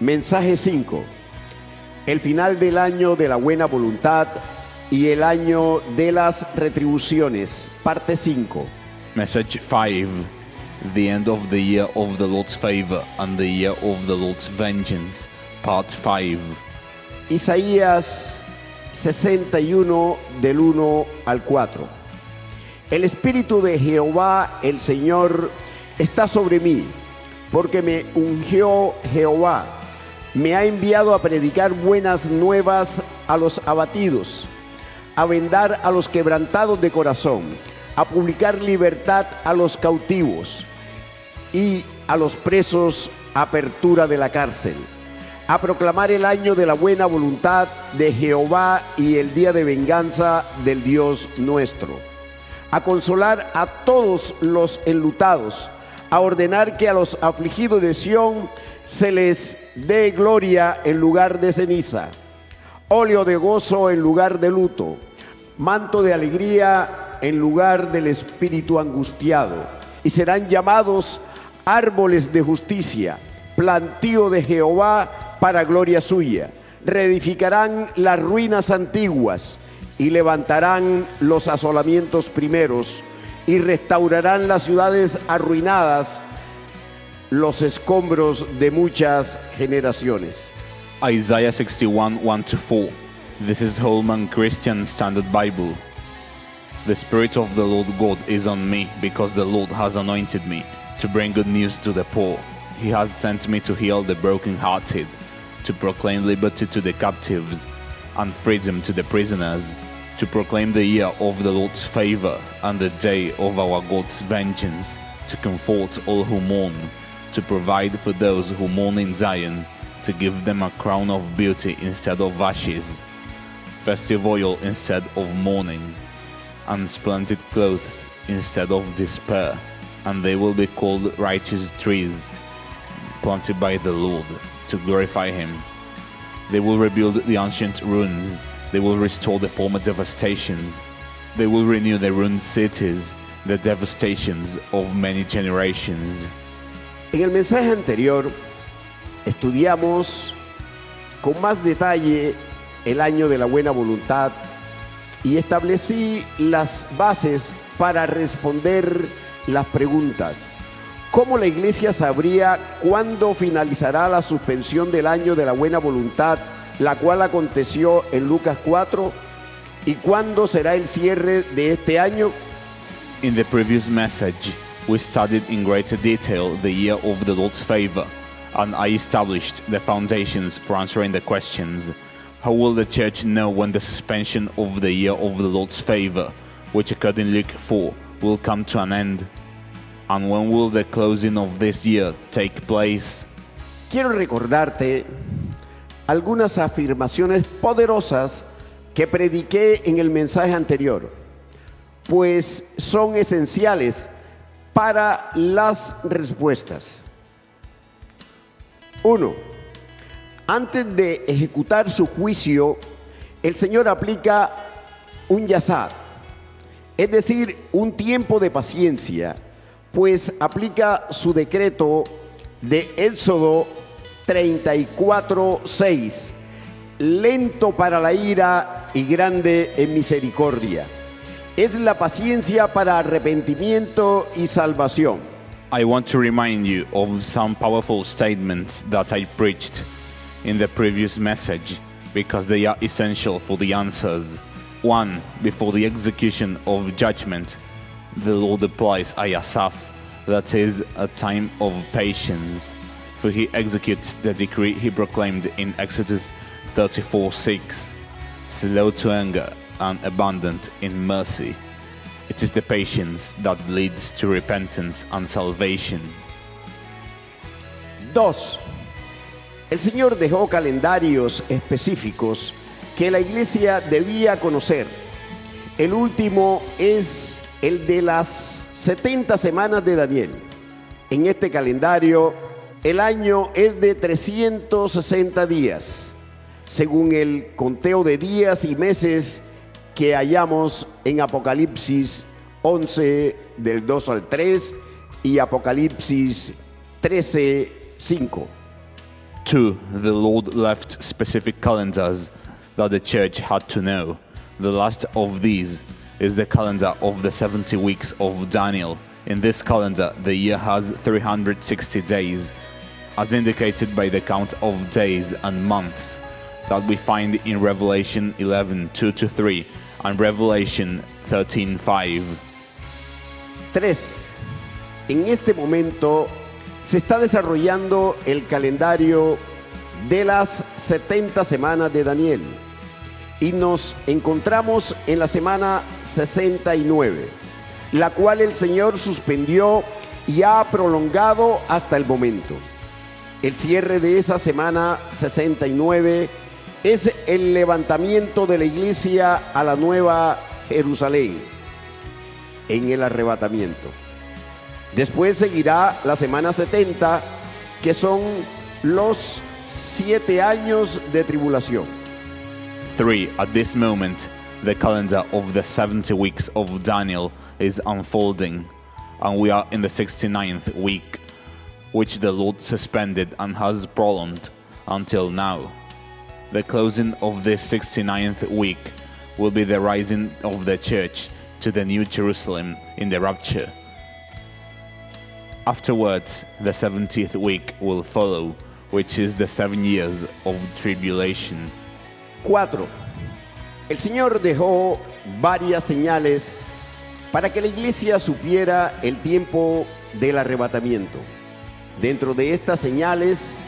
Mensaje 5. El final del año de la buena voluntad y el año de las retribuciones. Parte 5. Message 5. The end of the year of the Lord's favor and the year of the Lord's vengeance. Part 5. Isaías 61 del 1 al 4. El Espíritu de Jehová, el Señor, está sobre mí, porque me ungió Jehová. Me ha enviado a predicar buenas nuevas a los abatidos, a vendar a los quebrantados de corazón, a publicar libertad a los cautivos y a los presos apertura de la cárcel, a proclamar el año de la buena voluntad de Jehová y el día de venganza del Dios nuestro, a consolar a todos los enlutados, a ordenar que a los afligidos de Sión se les dé gloria en lugar de ceniza, óleo de gozo en lugar de luto, manto de alegría en lugar del espíritu angustiado, y serán llamados árboles de justicia, plantío de Jehová para gloria suya. Reedificarán las ruinas antiguas y levantarán los asolamientos primeros y restaurarán las ciudades arruinadas, los escombros de muchas generaciones. Isaiah 61, 1-4. This is Holman Christian Standard Bible. The Spirit of the Lord God is on me, because the Lord has anointed me to bring good news to the poor. He has sent me to heal the brokenhearted, to proclaim liberty to the captives and freedom to the prisoners, to proclaim the year of the Lord's favor and the day of our God's vengeance, to comfort all who mourn, to provide for those who mourn in Zion, to give them a crown of beauty instead of ashes, festive oil instead of mourning, and splendid clothes instead of despair. And they will be called righteous trees, planted by the Lord, to glorify Him. They will rebuild the ancient ruins. They will restore the former devastations. They will renew the ruined cities, the devastations of many generations. En el mensaje anterior estudiamos con más detalle el año de la buena voluntad y establecí las bases para responder las preguntas. ¿Cómo la iglesia sabría cuándo finalizará la suspensión del año de la buena voluntad, la cual aconteció en Lucas 4? ¿Y cuándo será el cierre de este año? In the previous message, we studied in greater detail the year of the Lord's favor, and I established the foundations for answering the questions. How will the church know when the suspension of the year of the Lord's favor, which occurred in Luke 4, will come to an end? And when will the closing of this year take place? Quiero recordarte algunas afirmaciones poderosas que prediqué en el mensaje anterior, pues son esenciales para las respuestas. 1. Antes de ejecutar su juicio, el Señor aplica un yasad, es decir, un tiempo de paciencia, pues aplica su decreto de Éxodo 34:6, lento para la ira y grande en misericordia. Es la paciencia para arrepentimiento y salvación. I want to remind you of some powerful statements that I preached in the previous message, because they are essential for the answers. 1. Before the execution of judgment, the Lord applies a yasaf, that is, a time of patience, for He executes the decree He proclaimed in Exodus 34:6, slow to anger and abundant in mercy. It is the patience that leads to repentance and salvation. 2. El Señor dejó calendarios específicos que la iglesia debía conocer. El último es el de las 70 semanas de Daniel. En este calendario, el año es de 360 días, según el conteo de días y meses que hallamos en Apocalipsis 11, del 2 al 3, y Apocalipsis 13, 5. 2. The Lord left specific calendars that the church had to know. The last of these is the calendar of the 70 weeks of Daniel. In this calendar, the year has 360 days, as indicated by the count of days and months that we find in Revelation 11:2-3 and Revelation 13:5. 3. En este momento se está desarrollando el calendario de las 70 semanas de Daniel y nos encontramos en la semana 69, la cual el Señor suspendió y ha prolongado hasta el momento. El cierre de esa semana 69 es el levantamiento de la iglesia a la Nueva Jerusalén en el arrebatamiento. Después seguirá la semana 70, que son los 7 años de tribulación. 3. At this moment, the calendar of the 70 weeks of Daniel is unfolding, and we are in the 69th week, which the Lord suspended and has prolonged until now. The closing of this 69th week will be the rising of the church to the New Jerusalem in the rapture. Afterwards, the 70th week will follow, which is the 7 years of tribulation. 4. El Señor dejó varias señales para que la iglesia supiera el tiempo del arrebatamiento. Dentro de estas señales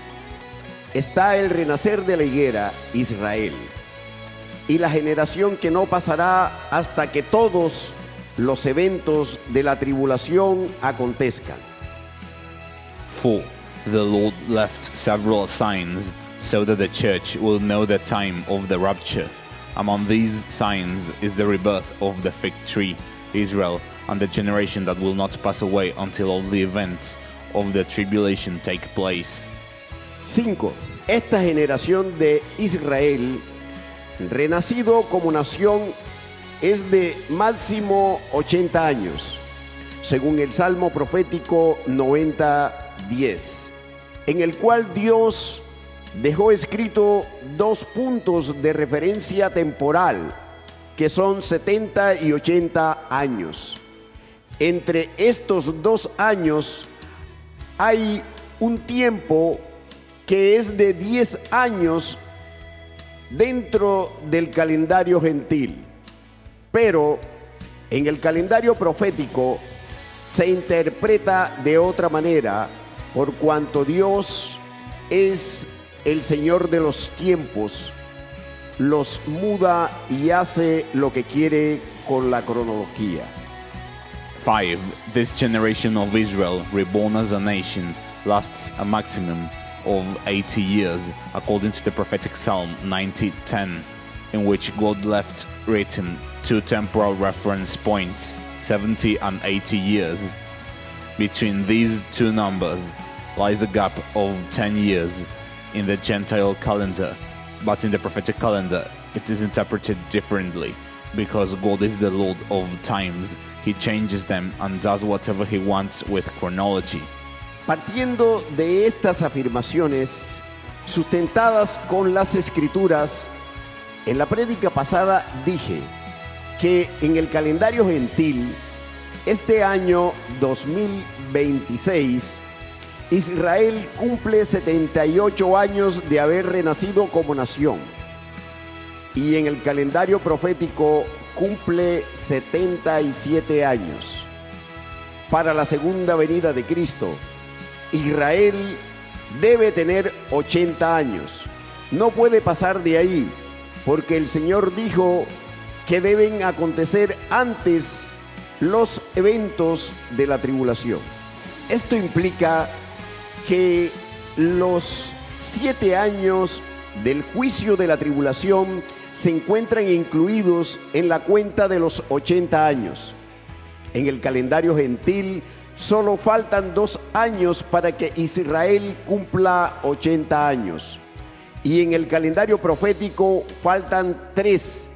está el renacer de la higuera, Israel, y la generación que no pasará hasta que todos los eventos de la tribulación acontezcan. 4. The Lord left several signs so that the church will know the time of the rapture. Among these signs is the rebirth of the fig tree, Israel, and the generation that will not pass away until all the events of the tribulation take place. 5. Esta generación de Israel, renacido como nación, es de máximo 80 años, según el Salmo profético 90:10, en el cual Dios dejó escrito 2 puntos de referencia temporal, que son 70 y 80 años. Entre estos 2 años hay un tiempo que es de 10 años dentro del calendario gentil, pero en el calendario profético se interpreta de otra manera, por cuanto Dios es el Señor de los tiempos, los muda y hace lo que quiere con la cronología. 5. This generation of Israel, reborn as a nation, lasts a maximum of 80 years, according to the prophetic Psalm 90:10, in which God left written 2 temporal reference points, 70 and 80 years. Between these 2 numbers lies a gap of 10 years in the Gentile calendar, but in the prophetic calendar it is interpreted differently, because God is the Lord of times. He changes them and does whatever he wants with chronology. Partiendo de estas afirmaciones, sustentadas con las Escrituras, en la prédica pasada dije que en el calendario gentil, este año 2026, Israel cumple 78 años de haber renacido como nación, y en el calendario profético cumple 77 años. Para la segunda venida de Cristo, Israel debe tener 80 años. No puede pasar de ahí, porque el Señor dijo que deben acontecer antes los eventos de la tribulación. Esto implica que los 7 años del juicio de la tribulación se encuentran incluidos en la cuenta de los 80 años. En el calendario gentil solo faltan 2 años para que Israel cumpla 80 años. Y en el calendario profético faltan 3.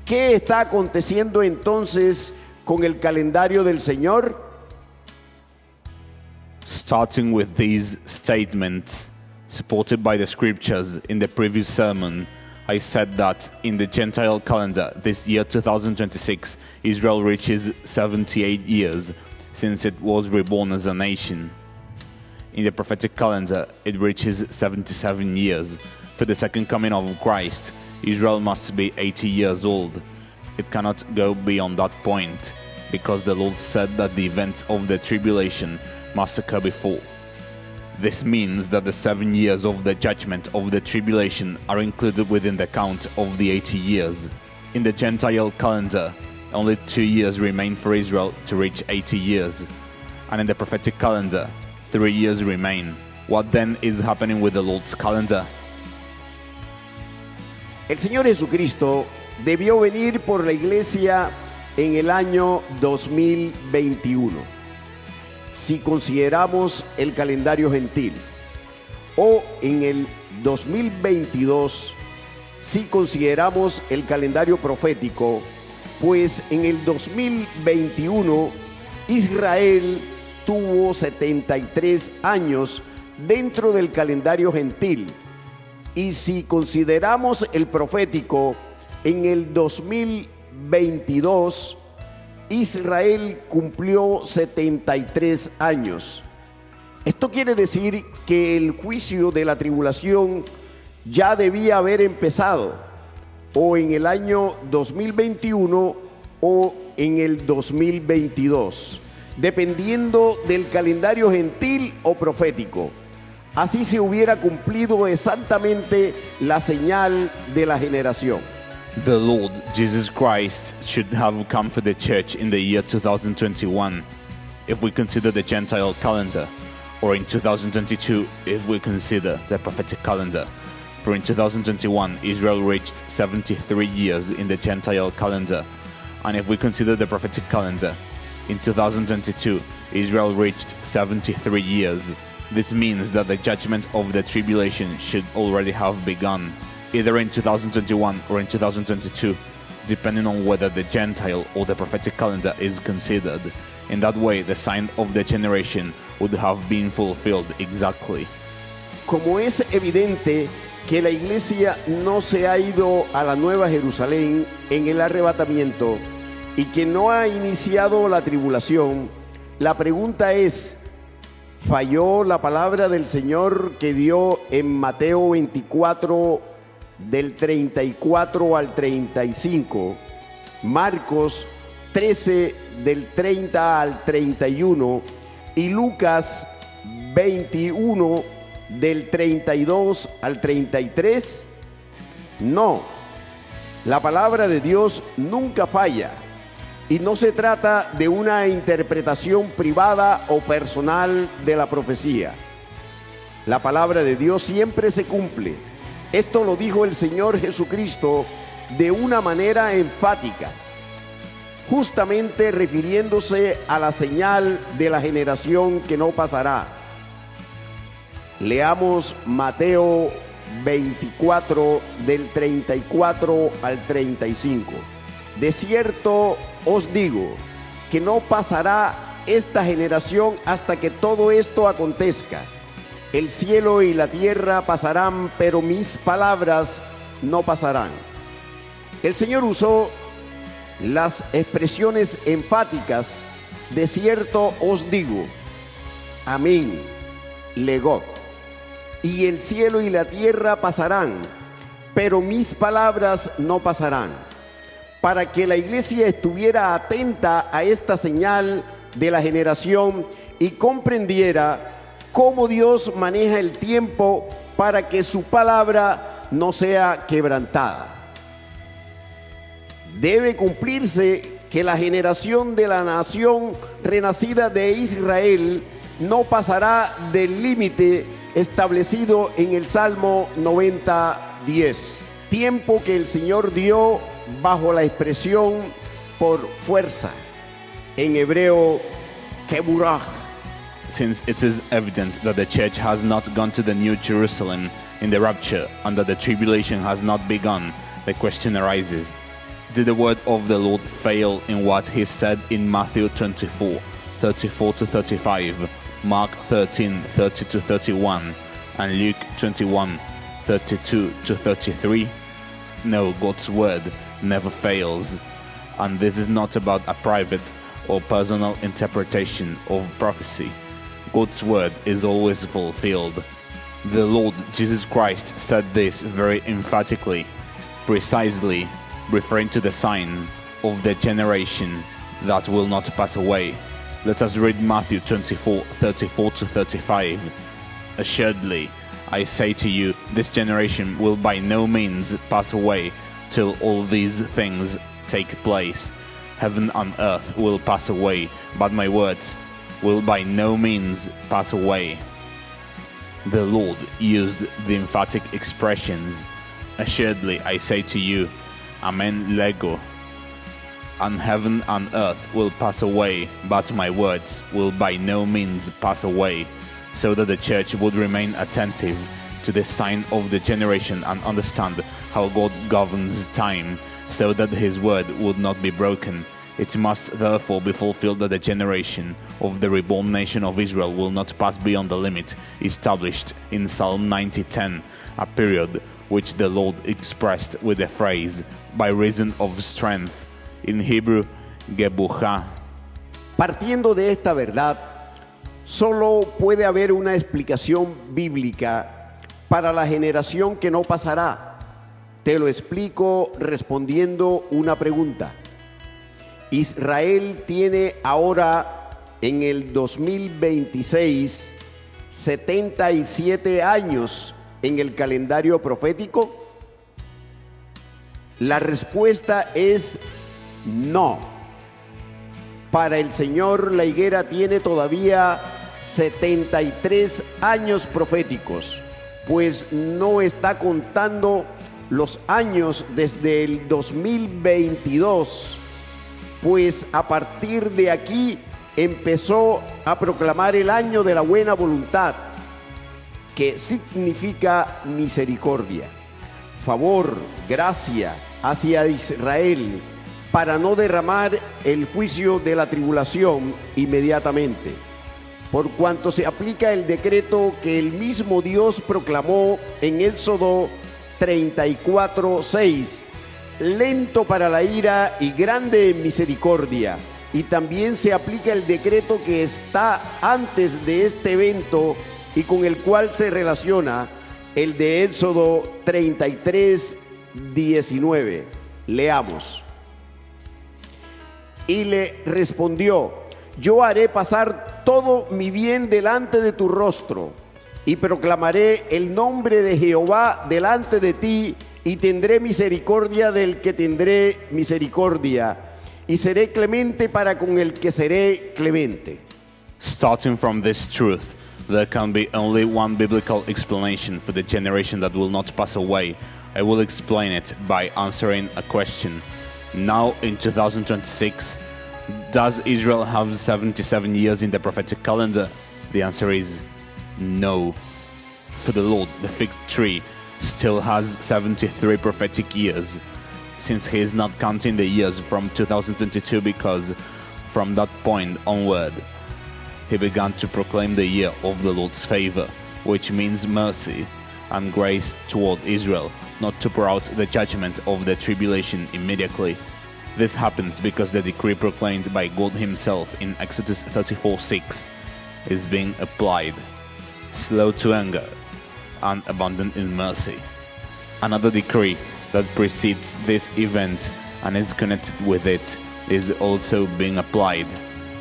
¿Qué está aconteciendo entonces con el calendario del Señor? Starting with these statements, Supported by the scriptures in the previous sermon, I said that in the Gentile calendar, this year 2026, Israel reaches 78 years since it was reborn as a nation. In the prophetic calendar, it reaches 77 years. For the second coming of Christ, Israel must be 80 years old. It cannot go beyond that point, because the Lord said that the events of the tribulation must occur before. This means that the 7 years of the judgment of the tribulation are included within the count of the 80 years. In the Gentile calendar, only 2 years remain for Israel to reach 80 years. And in the prophetic calendar, 3 years remain. What then is happening with the Lord's calendar? El Señor Jesucristo debió venir por la iglesia en el año 2021, si consideramos el calendario gentil, o en el 2022, si consideramos el calendario profético, pues en el 2021 Israel tuvo 73 años dentro del calendario gentil, y si consideramos el profético, en el 2022 Israel cumplió 73 años. Esto quiere decir que el juicio de la tribulación ya debía haber empezado, o en el año 2021 o en el 2022, dependiendo del calendario gentil o profético. Así se hubiera cumplido exactamente la señal de la generación. The Lord Jesus Christ should have come for the church in the year 2021, if we consider the Gentile calendar, or in 2022, if we consider the prophetic calendar. For in 2021, Israel reached 73 years in the Gentile calendar, and if we consider the prophetic calendar, in 2022, Israel reached 73 years. This means that the judgment of the tribulation should already have begun, either in 2021 or in 2022, depending on whether the Gentile or the prophetic calendar is considered. In that way, the sign of the generation would have been fulfilled exactly. Como es evidente que la iglesia no se ha ido a la Nueva Jerusalén en el arrebatamiento y que no ha iniciado la tribulación, la pregunta es: ¿falló la palabra del Señor que dio en Mateo 24, del 34 al 35, Marcos 13, del 30 al 31 y Lucas 21, del 32 al 33? No, la palabra de Dios nunca falla, y no se trata de una interpretación privada o personal de la profecía. La palabra de Dios siempre se cumple. Esto lo dijo el Señor Jesucristo de una manera enfática, justamente refiriéndose a la señal de la generación que no pasará. Leamos Mateo 24, del 34 al 35. De cierto os digo que no pasará esta generación hasta que todo esto acontezca. El cielo y la tierra pasarán, pero mis palabras no pasarán. El Señor usó las expresiones enfáticas: de cierto os digo, amén, legó, y el cielo y la tierra pasarán, pero mis palabras no pasarán, para que la iglesia estuviera atenta a esta señal de la generación y comprendiera cómo Dios maneja el tiempo para que su palabra no sea quebrantada. Debe cumplirse que la generación de la nación renacida de Israel no pasará del límite establecido en el Salmo 90:10, tiempo que el Señor dio bajo la expresión por fuerza, en hebreo keburah. Since it is evident that the church has not gone to the New Jerusalem in the rapture and that the tribulation has not begun, the question arises: did the word of the Lord fail in what he said in Matthew 24, 34 to 35, Mark 13, 30 to 31, and Luke 21:32-33. No, God's word never fails, and this is not about a private or personal interpretation of prophecy. God's word is always fulfilled. The Lord Jesus Christ said this very emphatically, precisely referring to the sign of the generation that will not pass away. Let us read Matthew 24:34-35. Assuredly, I say to you, this generation will by no means pass away till all these things take place. Heaven and earth will pass away, but my words will by no means pass away. The Lord used the emphatic expressions, assuredly I say to you, amen lego, and heaven and earth will pass away, but my words will by no means pass away, so that the church would remain attentive to the sign of the generation and understand how God governs time, so that his word would not be broken. It must therefore be fulfilled that the generation of the reborn nation of Israel will not pass beyond the limit established in Psalm 90:10, a period which the Lord expressed with the phrase, by reason of strength, in Hebrew, gebuchah. Partiendo de esta verdad, solo puede haber una explicación bíblica para la generación que no pasará. Te lo explico respondiendo una pregunta. Israel tiene ahora, en el 2026, 77 años en el calendario profético. La respuesta es no. Para el Señor, la higuera tiene todavía 73 años proféticos, pues no está contando los años desde el 2022, pues a partir de aquí empezó a proclamar el año de la buena voluntad, que significa misericordia, favor, gracia hacia Israel, para no derramar el juicio de la tribulación inmediatamente, por cuanto se aplica el decreto que el mismo Dios proclamó en Éxodo 34:6, lento para la ira y grande en misericordia. Y también se aplica el decreto que está antes de este evento y con el cual se relaciona el de Éxodo 33:19. Leamos. Y le respondió: yo haré pasar todo mi bien delante de tu rostro, y proclamaré el nombre de Jehová delante de ti, y tendré misericordia del que tendré misericordia, y seré clemente para con el que seré clemente. Starting from this truth, there can be only one biblical explanation for the generation that will not pass away. I will explain it by answering a question. Now in 2026, does Israel have 77 years in the prophetic calendar? The answer is no. For the Lord, the fig tree still has 73 prophetic years, since he is not counting the years from 2022, because from that point onward, he began to proclaim the year of the Lord's favor, which means mercy and grace toward Israel, not to pour out the judgment of the tribulation immediately. This happens because the decree proclaimed by God himself in Exodus 34:6 is being applied, slow to anger and abundant in mercy. Another decree that precedes this event and is connected with it is also being applied,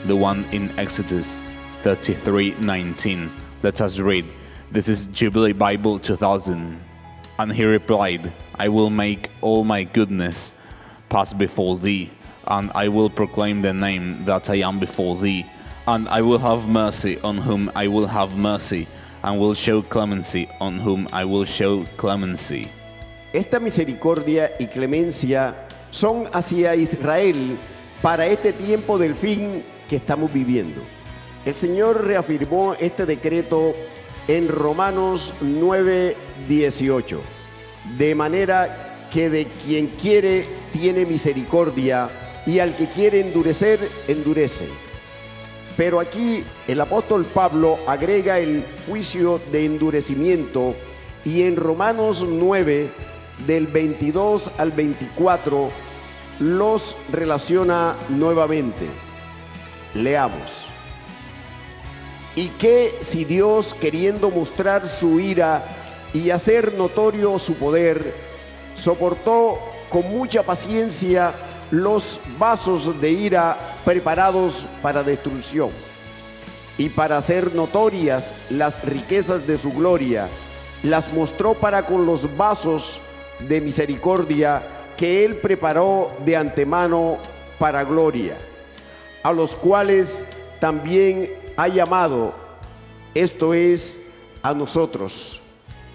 the one in Exodus 33:19. Let us read. This is Jubilee Bible 2000. And he replied, I will make all my goodness pass before thee, and I will proclaim the name that I am before thee, and I will have mercy on whom I will have mercy, and will show clemency on whom I will show clemency. Esta misericordia y clemencia son hacia Israel para este tiempo del fin que estamos viviendo. El Señor reafirmó este decreto en Romanos 9:18, de manera que de quien quiere tiene misericordia, y al que quiere endurecer, endurece. Pero aquí el apóstol Pablo agrega el juicio de endurecimiento y en Romanos 9, del 22 al 24, los relaciona nuevamente. Leamos. Y que si Dios, queriendo mostrar su ira y hacer notorio su poder, soportó con mucha paciencia los vasos de ira preparados para destrucción, y para hacer notorias las riquezas de su gloria, las mostró para con los vasos de misericordia que él preparó de antemano para gloria, a los cuales también ha llamado, esto es, a nosotros,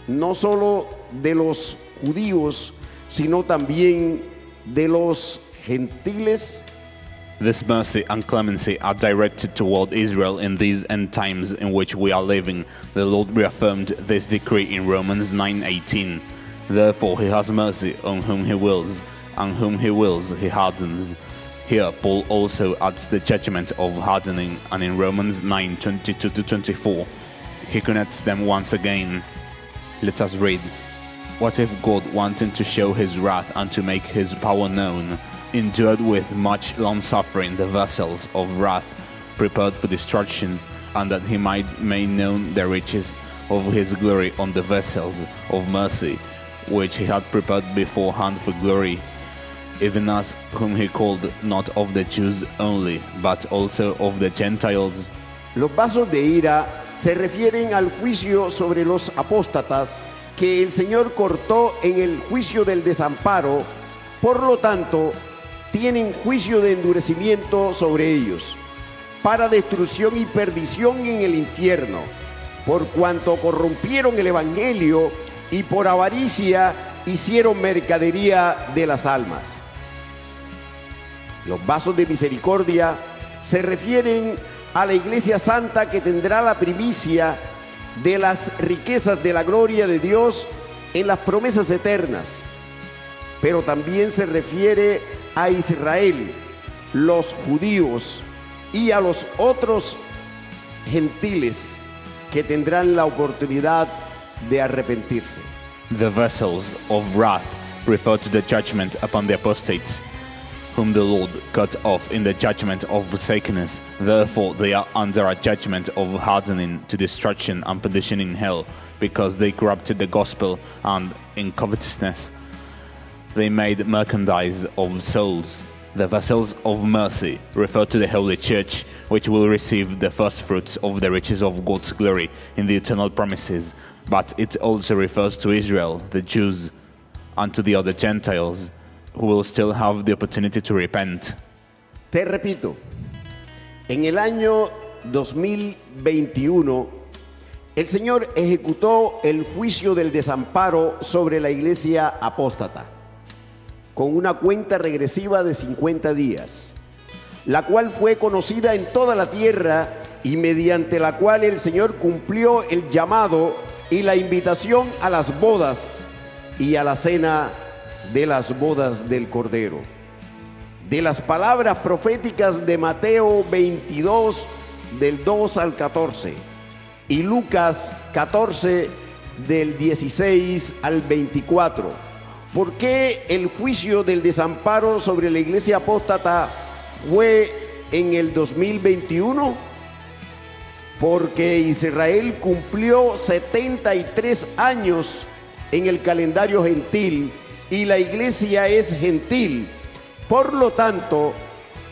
no solo de los judíos, sino también de los gentiles. This mercy and clemency are directed toward Israel in these end times in which we are living. The Lord reaffirmed this decree in Romans 9:18. Therefore he has mercy on whom he wills, and whom he wills he hardens. Here Paul also adds the judgment of hardening, and in Romans 9:22-24 he connects them once again. Let us read. What if God, wanting to show his wrath and to make his power known, endured with much long-suffering the vessels of wrath prepared for destruction, and that he might make known the riches of his glory on the vessels of mercy, which he had prepared beforehand for glory, even as whom he called not of the Jews only, but also of the Gentiles. Los vasos de ira se refieren al juicio sobre los apóstatas que el Señor cortó en el juicio del desamparo. Por lo tanto, tienen juicio de endurecimiento sobre ellos, para destrucción y perdición en el infierno, por cuanto corrompieron el evangelio y por avaricia hicieron mercadería de las almas. Los vasos de misericordia se refieren a la Iglesia Santa que tendrá la primicia de las riquezas de la gloria de Dios en las promesas eternas, pero también se refiere a Israel, los judíos y a los otros gentiles que tendrán la oportunidad de arrepentirse. The vessels of wrath refer to the judgment upon the apostates, whom the Lord cut off in the judgment of forsakenness. Therefore they are under a judgment of hardening to destruction and perdition in hell, because they corrupted the gospel, and in covetousness they made merchandise of souls. The vessels of mercy refer to the Holy Church, which will receive the first fruits of the riches of God's glory in the eternal promises. But it also refers to Israel, the Jews, and to the other Gentiles, who will still have the opportunity to repent. Te repito, en el año 2021, el Señor ejecutó el juicio del desamparo sobre la iglesia apóstata, con una cuenta regresiva de 50 días, la cual fue conocida en toda la tierra y mediante la cual el Señor cumplió el llamado y la invitación a las bodas y a la cena de las bodas del Cordero. De las palabras proféticas de Mateo 22, del 2 al 14, y Lucas 14, del 16 al 24. ¿Por qué el juicio del desamparo sobre la iglesia apóstata fue en el 2021? Porque Israel cumplió 73 años en el calendario gentil y la iglesia es gentil. Por lo tanto,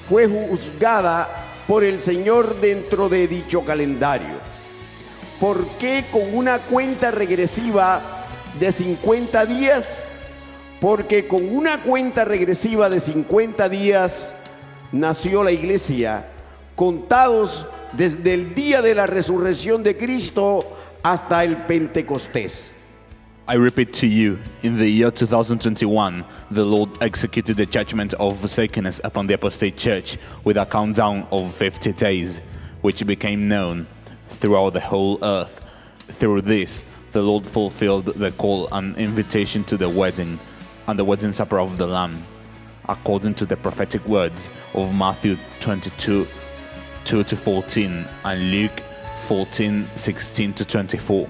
fue juzgada por el Señor dentro de dicho calendario. ¿Por qué con una cuenta regresiva de 50 días? Porque con una cuenta regresiva de 50 días nació la iglesia, contados desde el día de la resurrección de Cristo hasta el Pentecostés. I repeat to you, in the year 2021, the Lord executed the judgment of forsakenness upon the apostate church with a countdown of 50 days, which became known throughout the whole earth. Through this, the Lord fulfilled the call and invitation to the wedding and the wedding supper of the Lamb, according to the prophetic words of Matthew 22, 2-14 and Luke 14:16-24.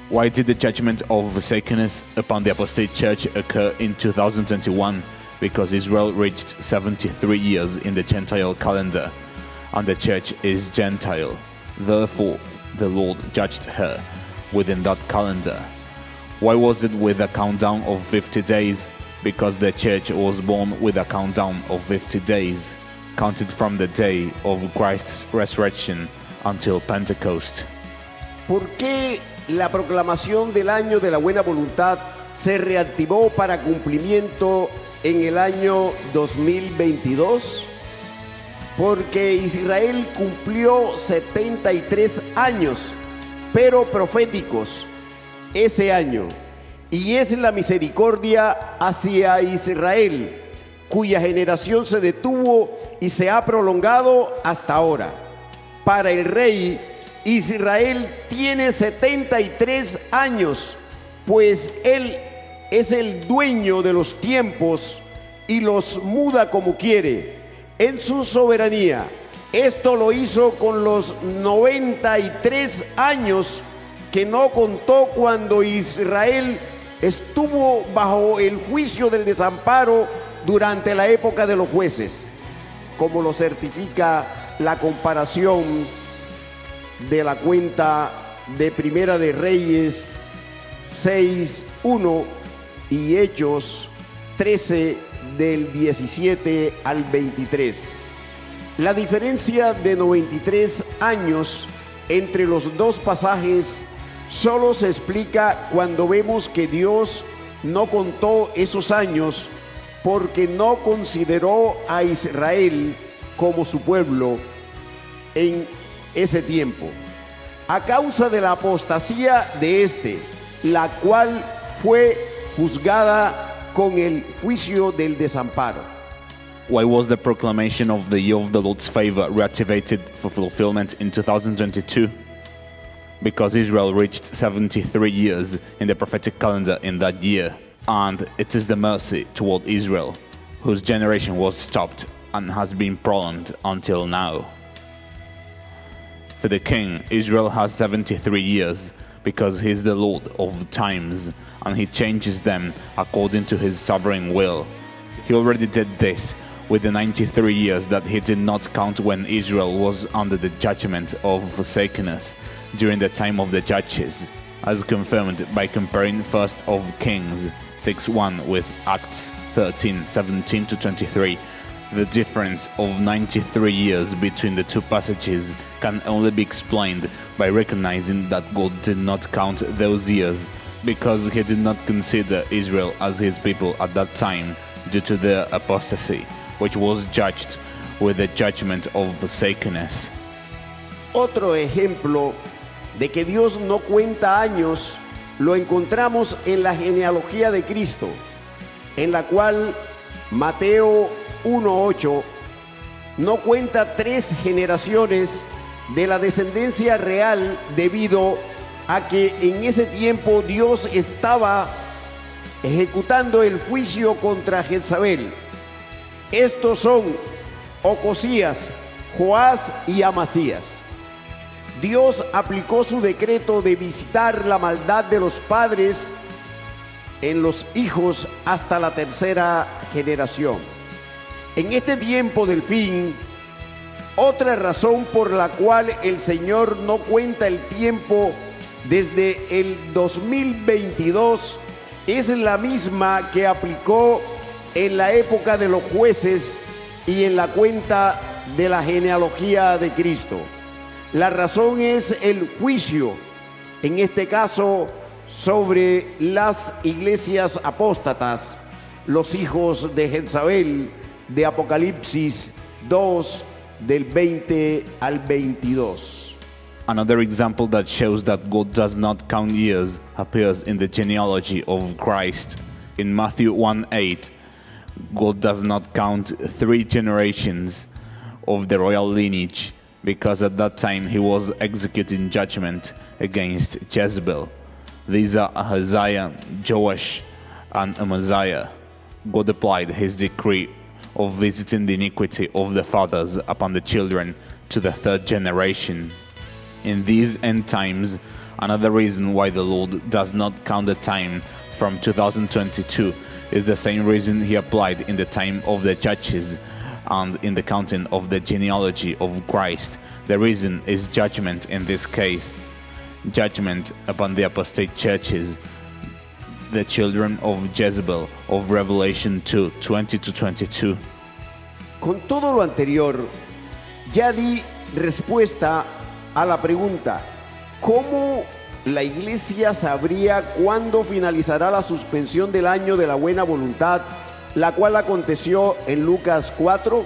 Why did the judgment of forsakenness upon the apostate church occur in 2021? Because Israel reached 73 years in the Gentile calendar, and the church is Gentile. Therefore, the Lord judged her within that calendar. Why was it with a countdown of 50 days? Because the church was born with a countdown of 50 days, counted from the day of Christ's resurrection until Pentecost. ¿Por qué la proclamación del año de la buena voluntad se reactivó para cumplimiento en el año 2022? Porque Israel cumplió 73 años, pero proféticos, ese año. Y es la misericordia hacia Israel, cuya generación se detuvo y se ha prolongado hasta ahora. Para el rey, Israel tiene 73 años, pues él es el dueño de los tiempos y los muda como quiere en su soberanía. Esto lo hizo con los 93 años que no contó cuando Israel estuvo bajo el juicio del desamparo durante la época de los jueces, como lo certifica la comparación de la cuenta de Primera de Reyes 6:1 y Hechos 13 del 17 al 23. La diferencia de 93 años entre los dos pasajes solo se explica cuando vemos que Dios no contó esos años porque no consideró a Israel como su pueblo en ese tiempo, a causa de la apostasía de la cual fue juzgada con el juicio del desamparo. Why was the proclamation of the year of the Lord's favor reactivated for fulfillment in 2022? Because Israel reached 73 years in the prophetic calendar in that year, and it is the mercy toward Israel, whose generation was stopped and has been prolonged until now. For the king, Israel has 73 years, because he is the Lord of times, and he changes them according to his sovereign will. He already did this with the 93 years that he did not count when Israel was under the judgment of forsakenness during the time of the judges, as confirmed by comparing 1st of Kings 6:1 with Acts 13:17-23. The difference of 93 years between the two passages can only be explained by recognizing that God did not count those years because he did not consider Israel as his people at that time due to their apostasy, which was judged with the judgment of forsakenness. Otro ejemplo de que Dios no cuenta años lo encontramos en la genealogía de Cristo, en la cual Mateo 1:8 no cuenta 3 generaciones de la descendencia real debido a que en ese tiempo Dios estaba ejecutando el juicio contra Jezabel. Estos son Ocosías, Joás y Amasías. Dios aplicó su decreto de visitar la maldad de los padres en los hijos hasta la 3ª generación. En este tiempo del fin, otra razón por la cual el Señor no cuenta el tiempo desde el 2022 es la misma que aplicó en la época de los jueces y en la cuenta de la genealogía de Cristo. La razón es el juicio, en este caso sobre las iglesias apóstatas, los hijos de Jezabel, de Apocalipsis 2, del 20 al 22. Another example that shows that God does not count years appears in the genealogy of Christ. In Matthew 1:8, God does not count 3 generations of the royal lineage, because at that time he was executing judgment against Jezebel. These are Ahaziah, Joash, and Amaziah. God applied his decree of visiting the iniquity of the fathers upon the children to the third generation. In these end times, another reason why the Lord does not count the time from 2022 is the same reason he applied in the time of the churches and in the counting of the genealogy of Christ. The reason is judgment in this case. Judgment upon the apostate churches, the children of Jezebel, of Revelation 2, 20-22. Con todo lo anterior, ya di respuesta a la pregunta, ¿cómo la iglesia sabría cuándo finalizará la suspensión del año de la buena voluntad, la cual aconteció en Lucas 4?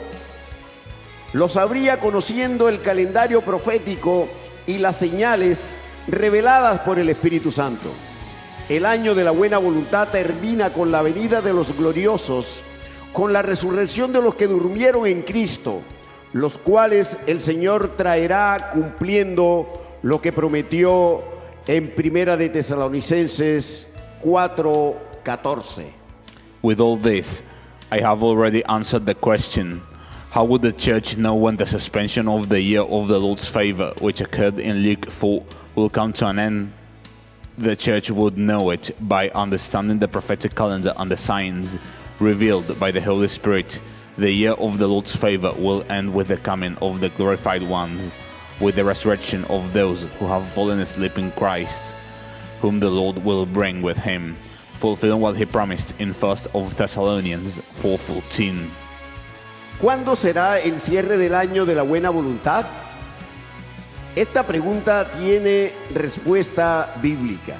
Lo sabría conociendo el calendario profético y las señales reveladas por el Espíritu Santo. El año de la buena voluntad termina con la venida de los gloriosos, con la resurrección de los que durmieron en Cristo, los cuales el Señor traerá cumpliendo lo que prometió en Primera de Tesalonicenses 4:14. With all this, I have already answered the question, how would the church know when the suspension of the year of the Lord's favor, which occurred in Luke 4, will come to an end? The church would know it by understanding the prophetic calendar and the signs revealed by the Holy Spirit. The year of the Lord's favor will end with the coming of the glorified ones, with the resurrection of those who have fallen asleep in Christ, whom the Lord will bring with him, fulfilling what he promised in 1 Thessalonians 4:14. ¿Cuándo será el cierre del año de la buena voluntad? Esta pregunta tiene respuesta bíblica,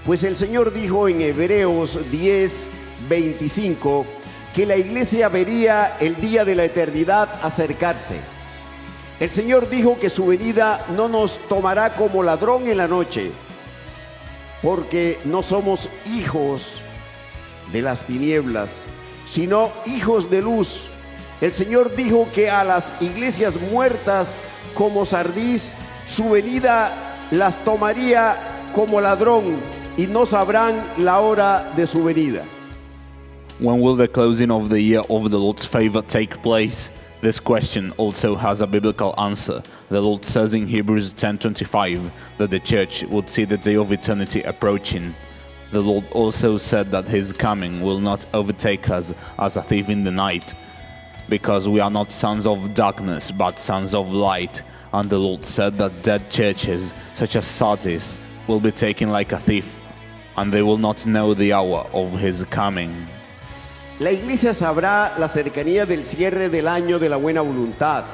pues el Señor dijo en Hebreos 10:25 que la iglesia vería el día de la eternidad acercarse. El Señor dijo que su venida no nos tomará como ladrón en la noche, porque no somos hijos de las tinieblas, sino hijos de luz. El Señor dijo que a las iglesias muertas como Sardis, su venida las tomaría como ladrón y no sabrán la hora de su venida. When will the closing of the year of the Lord's favor take place? This question also has a biblical answer. The Lord says in Hebrews 10:25 that the church would see the day of eternity approaching. The Lord also said that his coming will not overtake us as a thief in the night, because we are not sons of darkness but sons of light. And the Lord said that dead churches such as Sardis will be taken like a thief, and they will not know the hour of his coming. La iglesia sabrá la cercanía del cierre del año de la buena voluntad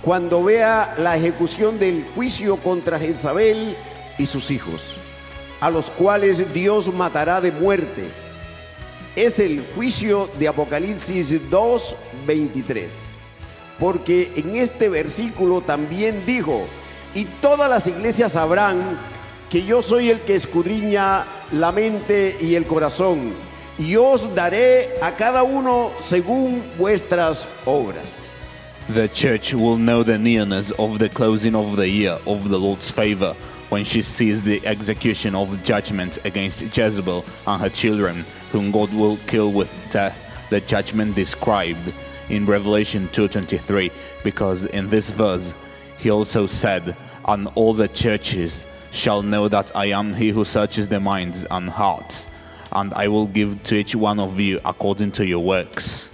cuando vea la ejecución del juicio contra Jezabel y sus hijos, a los cuales Dios matará de muerte. Es el juicio de Apocalipsis 2:23. Porque en este versículo también dijo, y todas las iglesias sabrán que yo soy el que escudriña la mente y el corazón, y os daré a cada uno según vuestras obras. The church will know the nearness of the closing of the year of the Lord's favor when she sees the execution of judgment against Jezebel and her children, whom God will kill with death, the judgment described in Revelation 2:23, because in this verse he also said, and all the churches shall know that I am he who searches the minds and hearts, and I will give to each one of you according to your works.